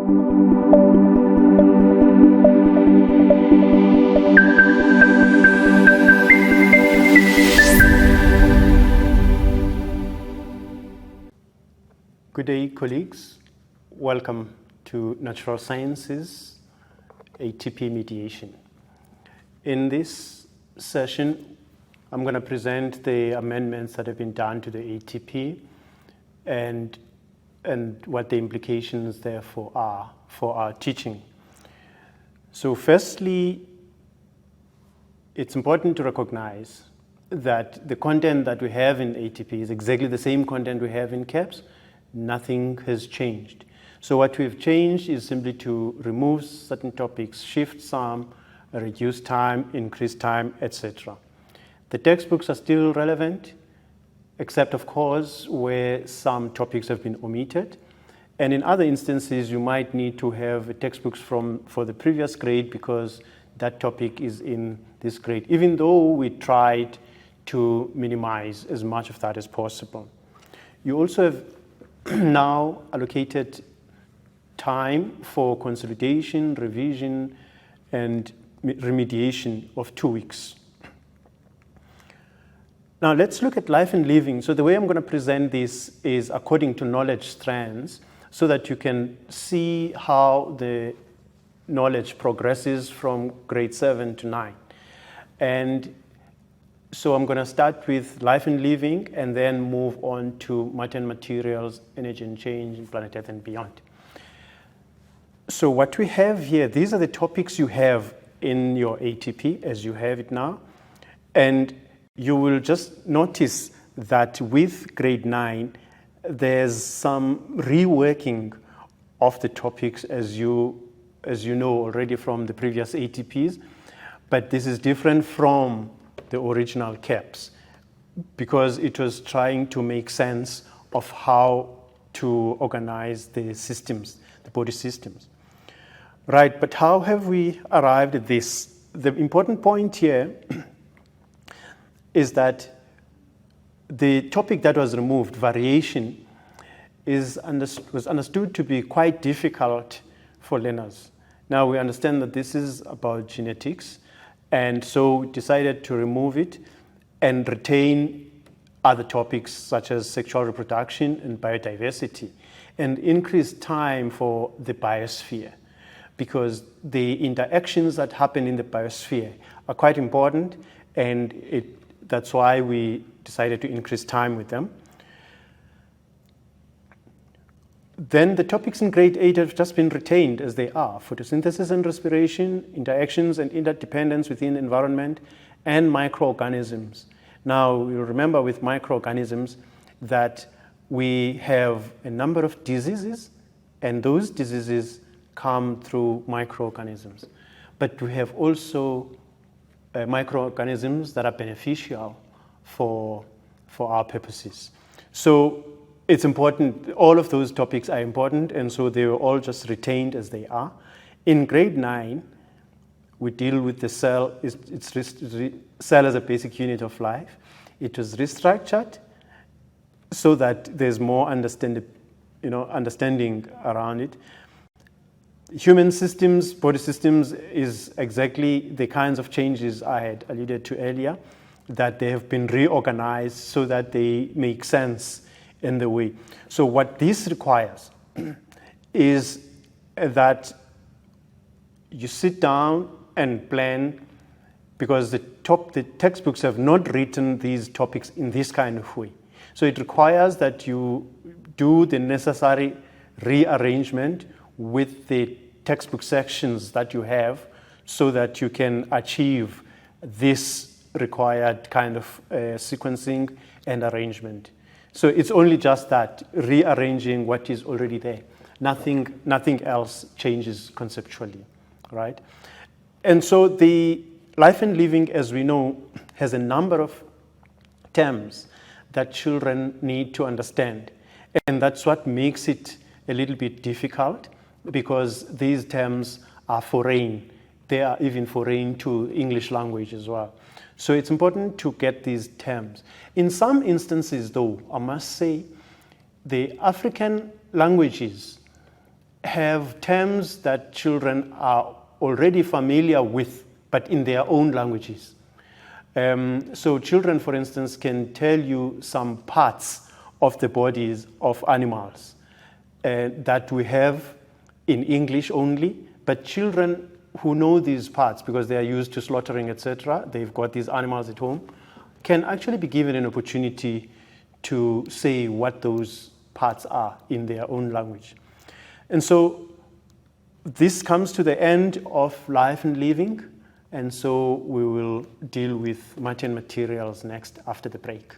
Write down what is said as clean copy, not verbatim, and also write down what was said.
Good day, colleagues. Welcome to Natural Sciences ATP mediation. In this session, I'm going to present the amendments that have been done to the ATP and what the implications therefore are for our teaching. So firstly, it's important to recognize that the content that we have in ATP is exactly the same content we have in CAPS. Nothing has changed. So what we've changed is simply to remove certain topics, shift some, reduce time, increase time, etc. The textbooks are still relevant, except of course where some topics have been omitted. And in other instances, you might need to have textbooks for the previous grade because that topic is in this grade, even though we tried to minimize as much of that as possible. You also have now allocated time for consolidation, revision, and remediation of 2 weeks. Now let's look at life and living. So the way I'm going to present this is according to knowledge strands so that you can see how the knowledge progresses from grade 7 to 9. And so I'm going to start with life and living and then move on to matter and materials, energy and change, planet Earth and beyond. So what we have here, these are the topics you have in your ATP as you have it now. And you will just notice that with grade 9, there's some reworking of the topics as you know already from the previous ATPs. But this is different from the original CAPS because it was trying to make sense of how to organize the systems, the body systems. Right, but how have we arrived at this? The important point here is that the topic that was removed, variation, was understood to be quite difficult for learners. Now we understand that this is about genetics, and so decided to remove it and retain other topics such as sexual reproduction and biodiversity, and increase time for the biosphere, because the interactions that happen in the biosphere are quite important, and that's why we decided to increase time with them. Then the topics in grade 8 have just been retained as they are: photosynthesis and respiration, interactions and interdependence within the environment, and microorganisms. Now, you'll remember with microorganisms that we have a number of diseases, and those diseases come through microorganisms. But we have also microorganisms that are beneficial for our purposes. So it's important, all of those topics are important, and so they were all just retained as they are. In grade 9, we deal with the cell, cell as a basic unit of life. It was restructured so that there's more understanding around it. Human systems, body systems is exactly the kinds of changes I had alluded to earlier, that they have been reorganized so that they make sense in the way. So what this requires is that you sit down and plan, because the textbooks have not written these topics in this kind of way. So it requires that you do the necessary rearrangement with the textbook sections that you have so that you can achieve this required kind of sequencing and arrangement. So it's only just that, rearranging what is already there. Nothing else changes conceptually, right? And so the life and living, as we know, has a number of terms that children need to understand. And that's what makes it a little bit difficult, because these terms are foreign. They are even foreign to English language as well. So it's important to get these terms. In some instances, though, I must say, the African languages have terms that children are already familiar with, but in their own languages. So children, for instance, can tell you some parts of the bodies of animals that we have in English only, but children who know these parts because they are used to slaughtering, etc., they've got these animals at home, can actually be given an opportunity to say what those parts are in their own language. And so this comes to the end of Life and Living, and so we will deal with matter and materials next after the break.